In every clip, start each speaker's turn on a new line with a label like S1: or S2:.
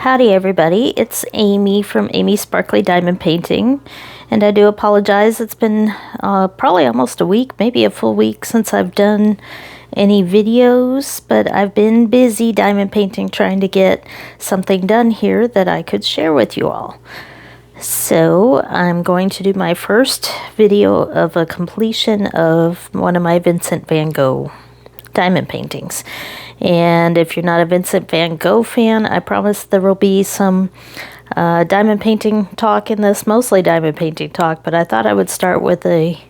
S1: Howdy everybody, it's Amy from Amy's Sparkly Diamond Painting, and I do apologize. It's been probably almost a week, maybe a full week since I've done any videos, but I've been busy diamond painting trying to get something done here that I could share with you all. So I'm going to do my first video of a completion of one of my Vincent van Gogh diamond paintings. And if you're not a Vincent van Gogh fan, I promise there will be some diamond painting talk in this, mostly diamond painting talk, but I thought I would start with a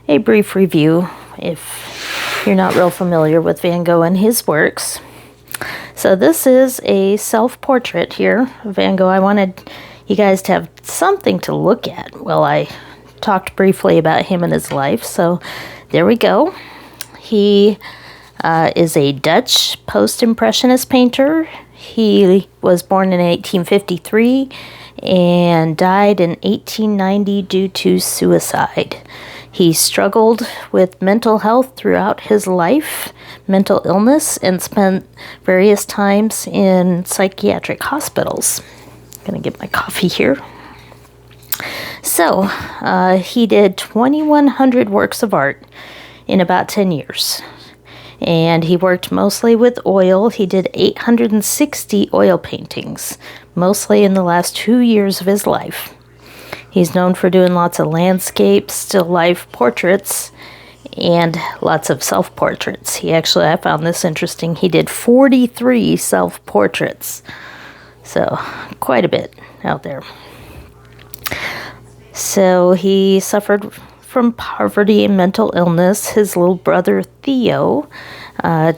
S1: brief review if you're not real familiar with Van Gogh and his works. So this is a self-portrait here of Van Gogh. I wanted you guys to have something to look at while I talked briefly about him and his life. So there we go. He is a Dutch post-impressionist painter. He was born in 1853 and died in 1890 due to suicide. He struggled with mental health throughout his life, mental illness, and spent various times in psychiatric hospitals. I'm gonna get my coffee here. So, he did 2,100 works of art in about 10 years. And he worked mostly with oil. He did 860 oil paintings, mostly in the last 2 years of his life. He's known for doing lots of landscapes, still life portraits, and lots of self-portraits. I found this interesting, he did 43 self-portraits. So, quite a bit out there. So, he suffered from poverty and mental illness. His little brother Theo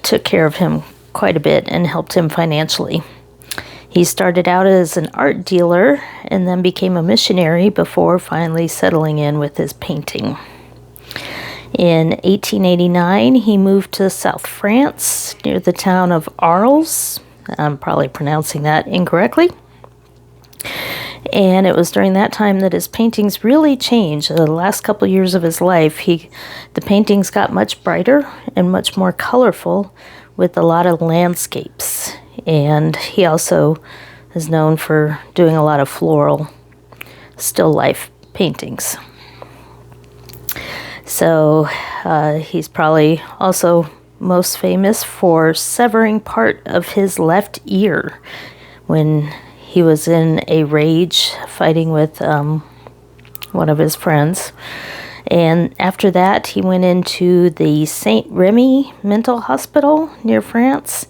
S1: took care of him quite a bit and helped him financially. He started out as an art dealer and then became a missionary before finally settling in with his painting. In 1889, he moved to South France near the town of Arles. I'm probably pronouncing that incorrectly. And it was during that time that his paintings really changed. The last couple of years of his life, the paintings got much brighter and much more colorful with a lot of landscapes. And he also is known for doing a lot of floral still life paintings. So he's probably also most famous for severing part of his left ear when he was in a rage fighting with one of his friends. And after that, he went into the Saint Remy mental hospital near France.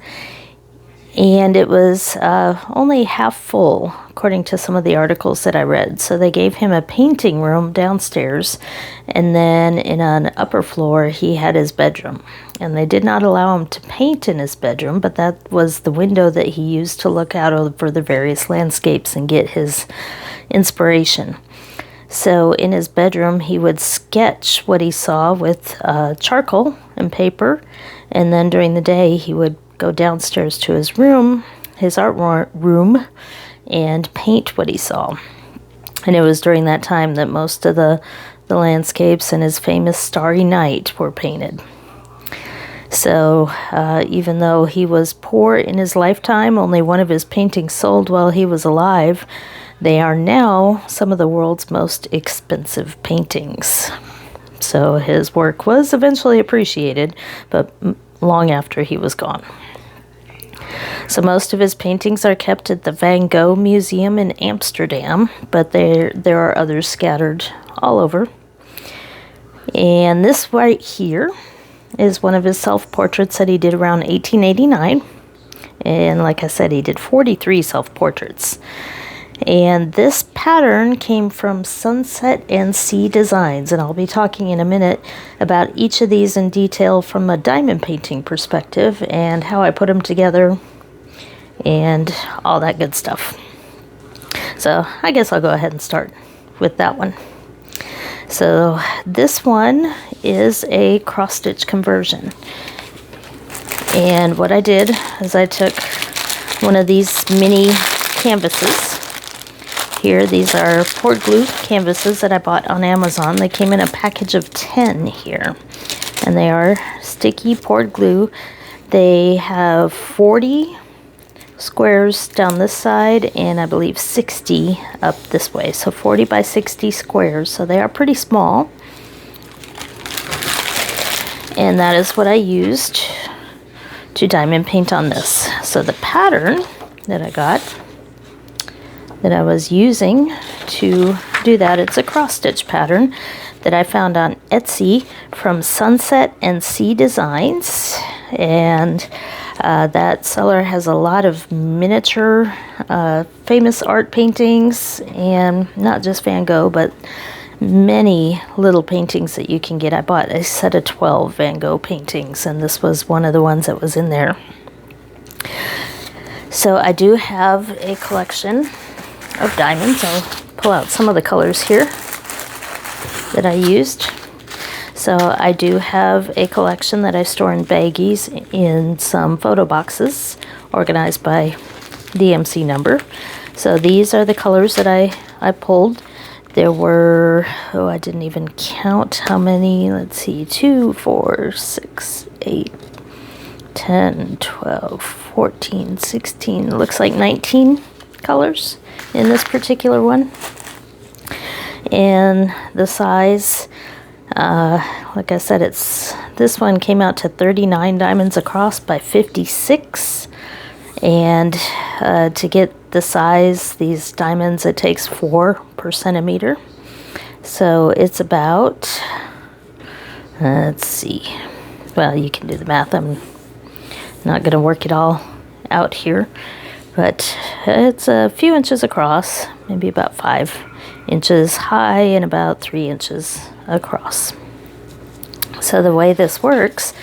S1: And it was only half full, according to some of the articles that I read. So they gave him a painting room downstairs. And then in an upper floor, he had his bedroom. And they did not allow him to paint in his bedroom, but that was the window that he used to look out over the various landscapes and get his inspiration. So in his bedroom, he would sketch what he saw with charcoal and paper, and then during the day, he would go downstairs to his room, his art room, and paint what he saw. And it was during that time that most of the landscapes and his famous Starry Night were painted. So even though he was poor in his lifetime, only one of his paintings sold while he was alive. They are now some of the world's most expensive paintings. So his work was eventually appreciated, but long after he was gone. So most of his paintings are kept at the Van Gogh Museum in Amsterdam, but there are others scattered all over. And this right here is one of his self-portraits that he did around 1889. And like I said, he did 43 self-portraits. And this pattern came from Sunset and Sea Designs. And I'll be talking in a minute about each of these in detail from a diamond painting perspective and how I put them together and all that good stuff. So I guess I'll go ahead and start with that one. So this one is a cross-stitch conversion. And what I did is I took one of these mini canvases. Here, these are poured glue canvases that I bought on Amazon. They came in a package of 10 here. And they are sticky poured glue. They have 40 squares down this side, and I believe 60 up this way. So 40 by 60 squares, so they are pretty small. And that is what I used to diamond paint on this. So the pattern that I got, that I was using to do that, it's a cross stitch pattern that I found on Etsy from Sunset and Sea Designs. And that seller has a lot of miniature famous art paintings, and not just Van Gogh, but many little paintings that you can get. I bought a set of 12 Van Gogh paintings, and this was one of the ones that was in there. So I do have a collection of diamonds. I'll pull out some of the colors here that I used. So I do have a collection that I store in baggies in some photo boxes organized by DMC number. So these are the colors that I pulled. There were, oh, I didn't even count how many. Let's see, 2, 4, 6, 8, 10, 12, 14, 16. Looks like 19 colors in this particular one. And the size, like I said, this one came out to 39 diamonds across by 56. And to get the size, these diamonds, it takes 4 per centimeter. So it's about, let's see, well, you can do the math. I'm not going to work it all out here, but it's a few inches across, maybe about 5 inches high and about 3 inches across. So the way this works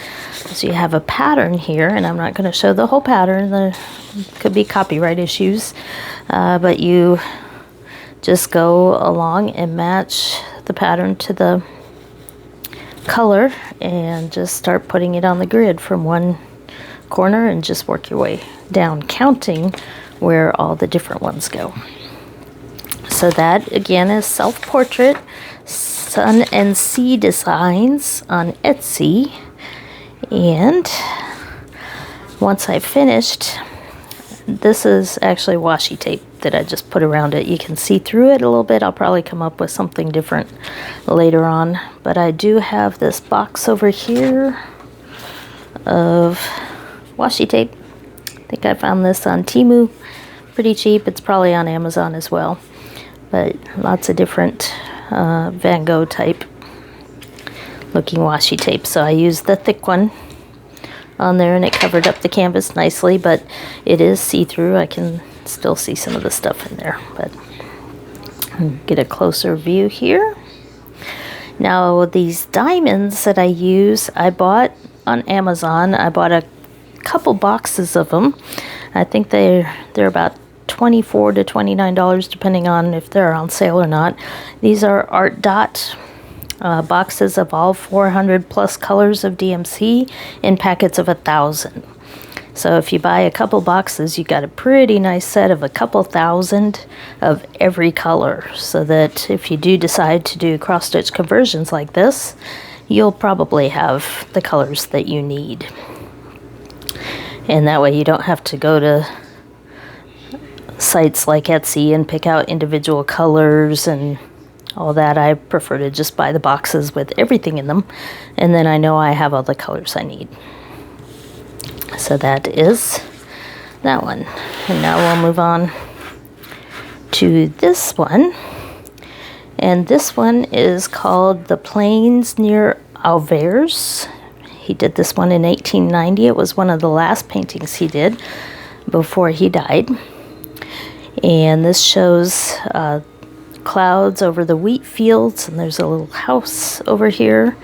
S1: is you have a pattern here, and I'm not going to show the whole pattern. There could be copyright issues, but you just go along and match the pattern to the color and just start putting it on the grid from one corner and just work your way down, counting where all the different ones go. So that again is Self-Portrait, Sun and Sea Designs on Etsy. And once I finished, this is actually washi tape that I just put around it. You can see through it a little bit. I'll probably come up with something different later on. But I do have this box over here of washi tape. I think I found this on Temu. Pretty cheap. It's probably on Amazon as well. But lots of different Van Gogh type looking washi tape. So I used the thick one on there, and it covered up the canvas nicely, but it is see-through. I can still see some of the stuff in there, but get a closer view here. Now these diamonds that I use, I bought on Amazon. I bought a couple boxes of them. I think they're about $24 to $29 depending on if they're on sale or not. These are Art Dot boxes of all 400 plus colors of DMC in packets of 1,000. So if you buy a couple boxes, you got a pretty nice set of a couple thousand of every color, so that if you do decide to do cross-stitch conversions like this, you'll probably have the colors that you need. And that way you don't have to go to sites like Etsy and pick out individual colors and all that. I prefer to just buy the boxes with everything in them, and then I know I have all the colors I need. So that is that one. And now we'll move on to this one. And this one is called The Plains Near Auviers. He did this one in 1890. It was one of the last paintings he did before he died. And this shows clouds over the wheat fields, and there's a little house over here.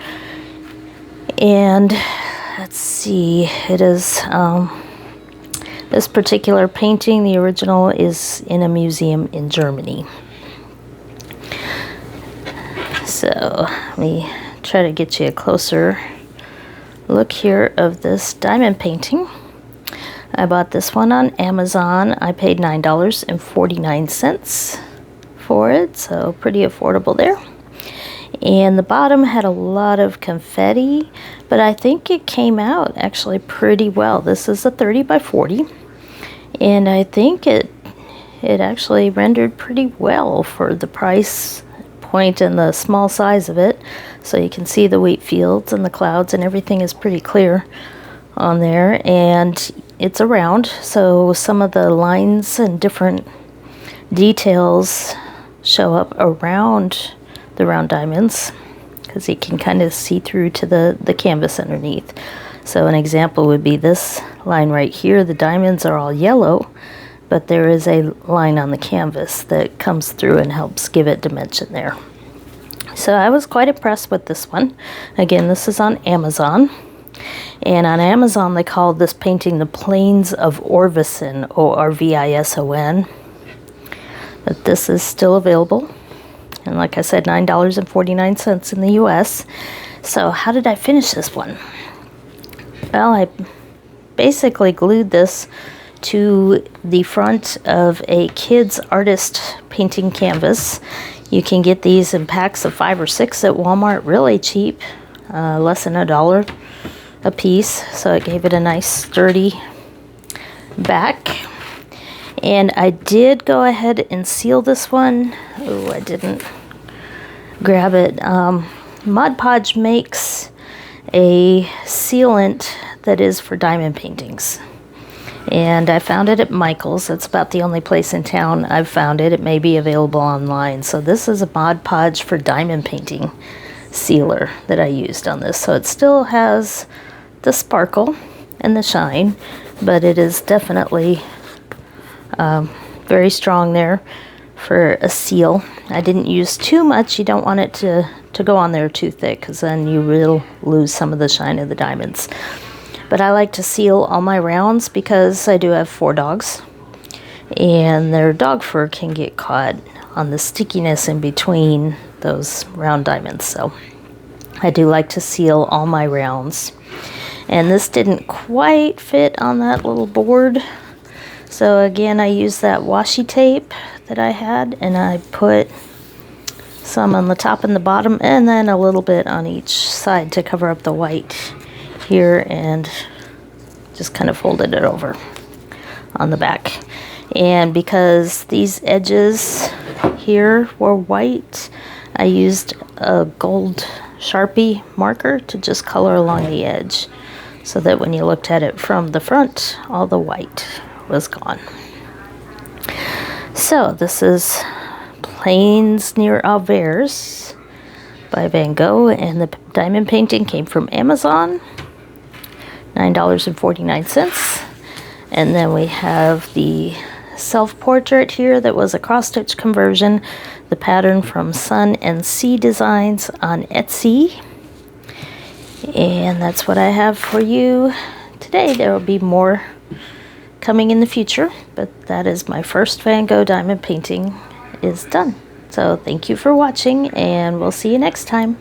S1: And let's see, it is this particular painting, the original, is in a museum in Germany. So let me try to get you a closer look here of this diamond painting. I bought this one on Amazon. I paid $9.49 for it, so pretty affordable there. And the bottom had a lot of confetti, but I think it came out actually pretty well. This is a 30 by 40, And I think it actually rendered pretty well for the price point and the small size of it. So you can see the wheat fields and the clouds and everything is pretty clear on there. And it's a round, so some of the lines and different details show up around the round diamonds because you can kind of see through to the canvas underneath. So an example would be this line right here. The diamonds are all yellow, but there is a line on the canvas that comes through and helps give it dimension there. So I was quite impressed with this one. Again, this is on Amazon. And on Amazon, they call this painting the Plains of Orvison, Orvison. But this is still available. And like I said, $9.49 in the US. So how did I finish this one? Well, I basically glued this to the front of a kid's artist painting canvas. You can get these in packs of 5 or 6 at Walmart, really cheap, less than $1 a piece. So it gave it a nice sturdy back. And I did go ahead and seal this one. Oh, I didn't grab it. Mod Podge makes a sealant that is for diamond paintings. And I found it at Michael's. That's about the only place in town I've found it. It may be available online. So this is a Mod Podge for diamond painting sealer that I used on this. So it still has the sparkle and the shine, but it is definitely very strong there for a seal. I didn't use too much. You don't want it to go on there too thick because then you will lose some of the shine of the diamonds. But I like to seal all my rounds because I do have 4 dogs and their dog fur can get caught on the stickiness in between those round diamonds. So I do like to seal all my rounds. And this didn't quite fit on that little board. So again, I used that washi tape that I had and I put some on the top and the bottom and then a little bit on each side to cover up the white here and just kind of folded it over on the back. And because these edges here were white, I used a gold Sharpie marker to just color along the edge so that when you looked at it from the front, all the white was gone. So this is Plains near Auviers by Van Gogh, and the diamond painting came from Amazon, $9.49. And then we have the self-portrait here that was a cross-stitch conversion, the pattern from Sun and Sea Designs on Etsy. And that's what I have for you today. There will be more coming in the future, but that is my first Van Gogh diamond painting is done. So thank you for watching, and we'll see you next time.